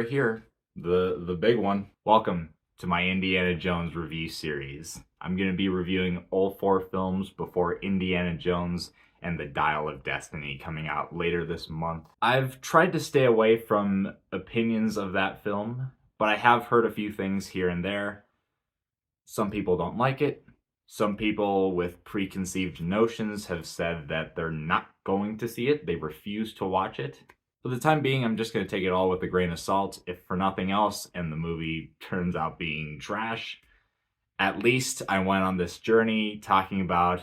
we're here. The big one. Welcome to my Indiana Jones review series. I'm going to be reviewing all 4 films before Indiana Jones and the Dial of Destiny coming out later this month. I've tried to stay away from opinions of that film, but I have heard a few things here and there. Some people don't like it. Some people with preconceived notions have said that they're not going to see it. They refuse to watch it. For the time being, I'm just going to take it all with a grain of salt, if for nothing else, and the movie turns out being trash. At least I went on this journey talking about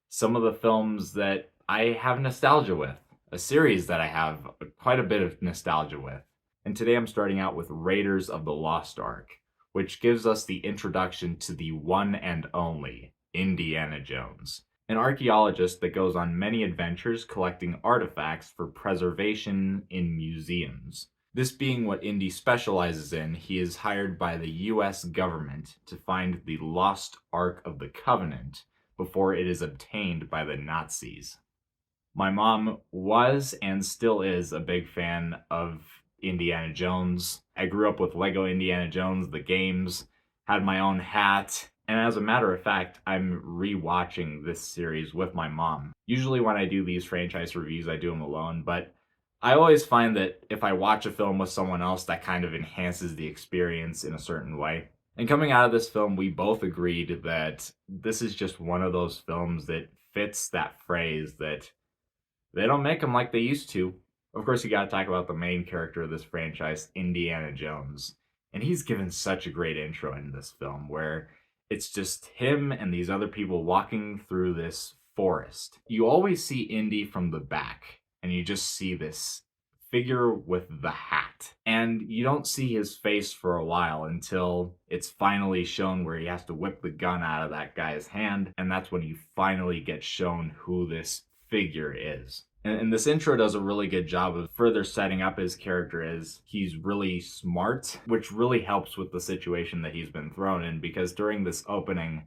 some of the films that I have nostalgia with, a series that I have quite a bit of nostalgia with. And today I'm starting out with Raiders of the Lost Ark, which gives us the introduction to the one and only Indiana Jones, an archaeologist that goes on many adventures collecting artifacts for preservation in museums. This being what Indy specializes in, he is hired by the US government to find the Lost Ark of the Covenant before it is obtained by the Nazis. My mom was and still is a big fan of Indiana Jones. I grew up with Lego Indiana Jones, the games, had my own hat, and as a matter of fact, I'm rewatching this series with my mom. Usually when I do these franchise reviews, I do them alone, but I always find that if I watch a film with someone else, that kind of enhances the experience in a certain way. And coming out of this film, we both agreed that this is just one of those films that fits that phrase that they don't make them like they used to. Of course, you gotta talk about the main character of this franchise, Indiana Jones. And he's given such a great intro in this film where it's just him and these other people walking through this forest. You always see Indy from the back, and you just see this figure with the hat. And you don't see his face for a while until it's finally shown where he has to whip the gun out of that guy's hand, and that's when you finally get shown who this figure is. And this intro does a really good job of further setting up his character as he's really smart, which really helps with the situation that he's been thrown in, because during this opening,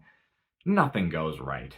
nothing goes right.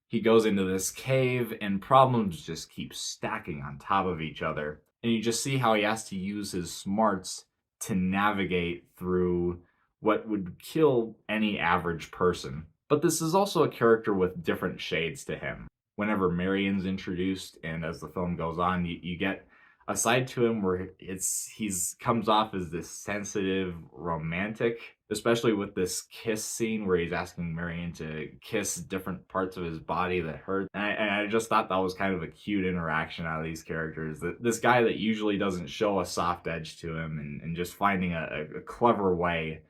He goes into this cave and problems just keep stacking on top of each other. And you just see how he has to use his smarts to navigate through what would kill any average person. But this is also a character with different shades to him. Whenever Marion's introduced, and as the film goes on, you get a side to him where he's comes off as this sensitive romantic, especially with this kiss scene where he's asking Marion to kiss different parts of his body that hurt. And I just thought that was kind of a cute interaction out of these characters. This guy that usually doesn't show a soft edge to him, and just finding a clever way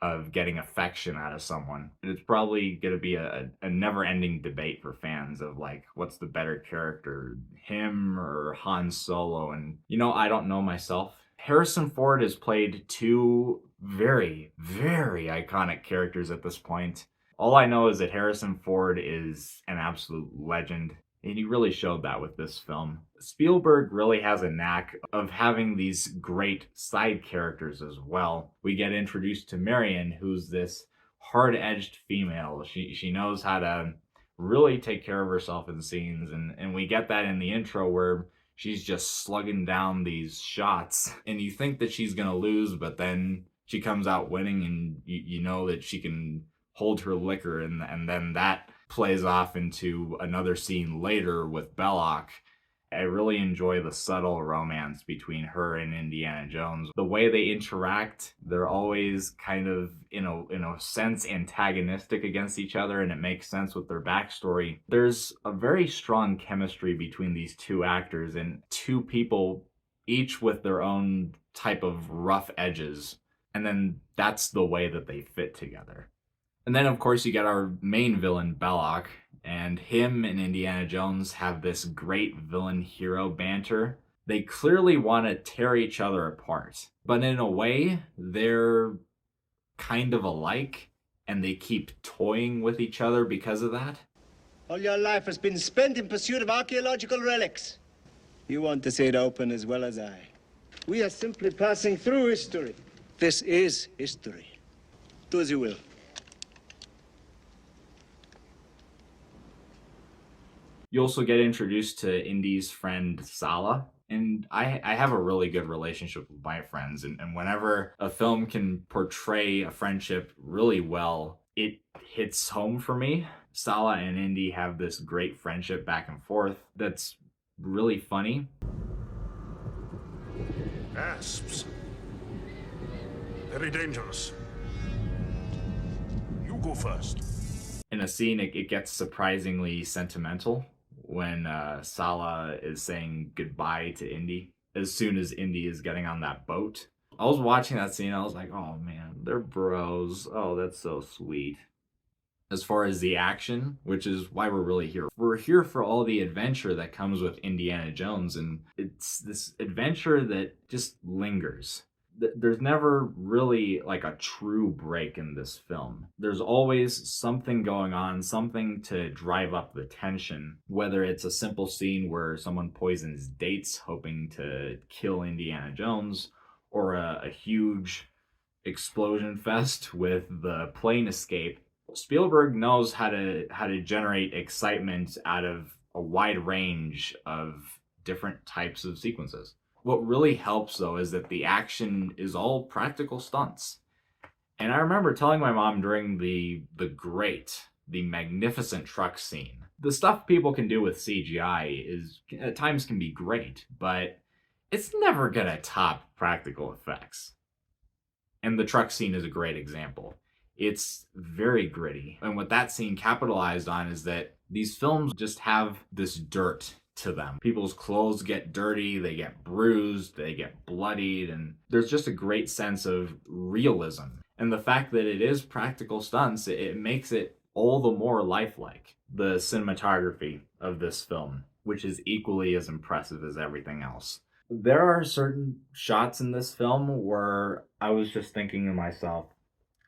of getting affection out of someone. It's probably going to be a never-ending debate for fans of, like, what's the better character, him or Han Solo? And, I don't know myself. Harrison Ford has played 2 very, very iconic characters at this point. All I know is that Harrison Ford is an absolute legend, and he really showed that with this film. Spielberg really has a knack of having these great side characters as well. We get introduced to Marion, who's this hard-edged female. She knows how to really take care of herself in scenes, and we get that in the intro where she's just slugging down these shots, and you think that she's gonna lose, but then she comes out winning, and you know that she can hold her liquor, and then that plays off into another scene later with Belloc. I really enjoy the subtle romance between her and Indiana Jones. The way they interact, they're always kind of, in a sense, antagonistic against each other, and it makes sense with their backstory. There's a very strong chemistry between these 2 actors, and 2 people, each with their own type of rough edges, and then that's the way that they fit together. And then, of course, you get our main villain, Belloc, and him and Indiana Jones have this great villain-hero banter. They clearly want to tear each other apart, but in a way, they're kind of alike, and they keep toying with each other because of that. All your life has been spent in pursuit of archaeological relics. You want to say it open as well as I. We are simply passing through history. This is history. Do as you will. You also get introduced to Indy's friend Sala, And I have a really good relationship with my friends, and whenever a film can portray a friendship really well, it hits home for me. Sala and Indy have this great friendship back and forth that's really funny. Asps. Very dangerous. You go first. In a scene, it gets surprisingly sentimental when Sala is saying goodbye to Indy as soon as Indy is getting on that boat. I was watching that scene, I was like, oh man, they're bros. Oh, that's so sweet. As far as the action, which is why we're really here. We're here for all the adventure that comes with Indiana Jones, and it's this adventure that just lingers. There's never really like a true break in this film. There's always something going on, something to drive up the tension, whether it's a simple scene where someone poisons dates hoping to kill Indiana Jones, or a huge explosion fest with the plane escape. Spielberg knows how to generate excitement out of a wide range of different types of sequences. What really helps though is that the action is all practical stunts. And I remember telling my mom during the magnificent truck scene. The stuff people can do with CGI is at times can be great, but it's never gonna top practical effects. And the truck scene is a great example. It's very gritty. And what that scene capitalized on is that these films just have this dirt to them. People's clothes get dirty, they get bruised, they get bloodied, and there's just a great sense of realism. And the fact that it is practical stunts, it makes it all the more lifelike. The cinematography of this film, which is equally as impressive as everything else. There are certain shots in this film where I was just thinking to myself,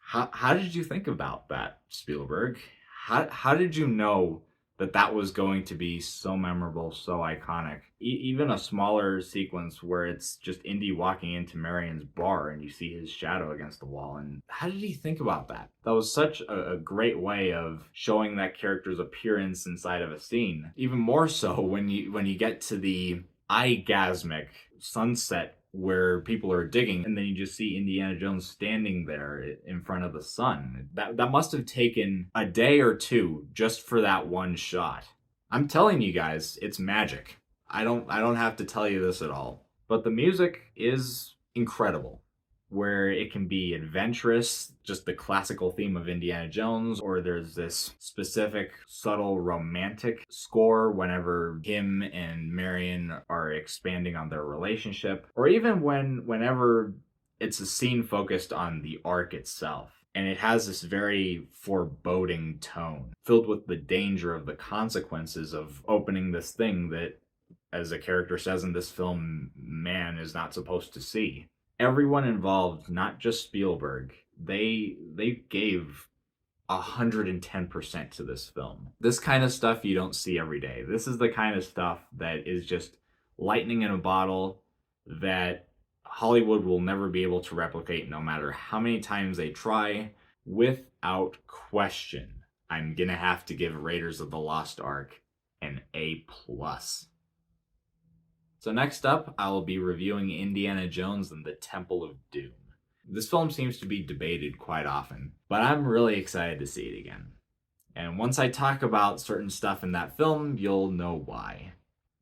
how did you think about that, Spielberg? How did you know that that was going to be so memorable, so iconic? Even a smaller sequence where it's just Indy walking into Marion's bar and you see his shadow against the wall. And how did he think about that? That was such a great way of showing that character's appearance inside of a scene. Even more so when you get to the eye-gasmic sunset where people are digging, and then you just see Indiana Jones standing there in front of the sun. That must have taken a day or two just for that one shot. I'm telling you guys, it's magic. I don't have to tell you this at all. But the music is incredible. Where it can be adventurous, just the classical theme of Indiana Jones, or there's this specific subtle romantic score whenever him and Marion are expanding on their relationship, or even whenever it's a scene focused on the Ark itself. And it has this very foreboding tone, filled with the danger of the consequences of opening this thing that, as a character says in this film, man is not supposed to see. Everyone involved, not just Spielberg, they gave 110% to this film. This kind of stuff you don't see every day. This is the kind of stuff that is just lightning in a bottle that Hollywood will never be able to replicate no matter how many times they try. Without question, I'm gonna have to give Raiders of the Lost Ark an A+. So next up, I will be reviewing Indiana Jones and the Temple of Doom. This film seems to be debated quite often, but I'm really excited to see it again. And once I talk about certain stuff in that film, you'll know why.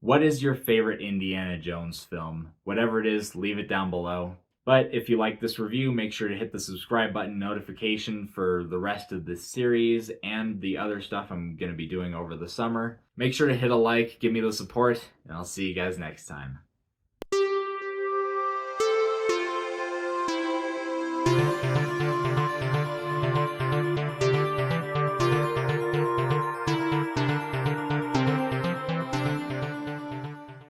What is your favorite Indiana Jones film? Whatever it is, leave it down below. But if you like this review, make sure to hit the subscribe button notification for the rest of this series and the other stuff I'm going to be doing over the summer. Make sure to hit a like, give me the support, and I'll see you guys next time.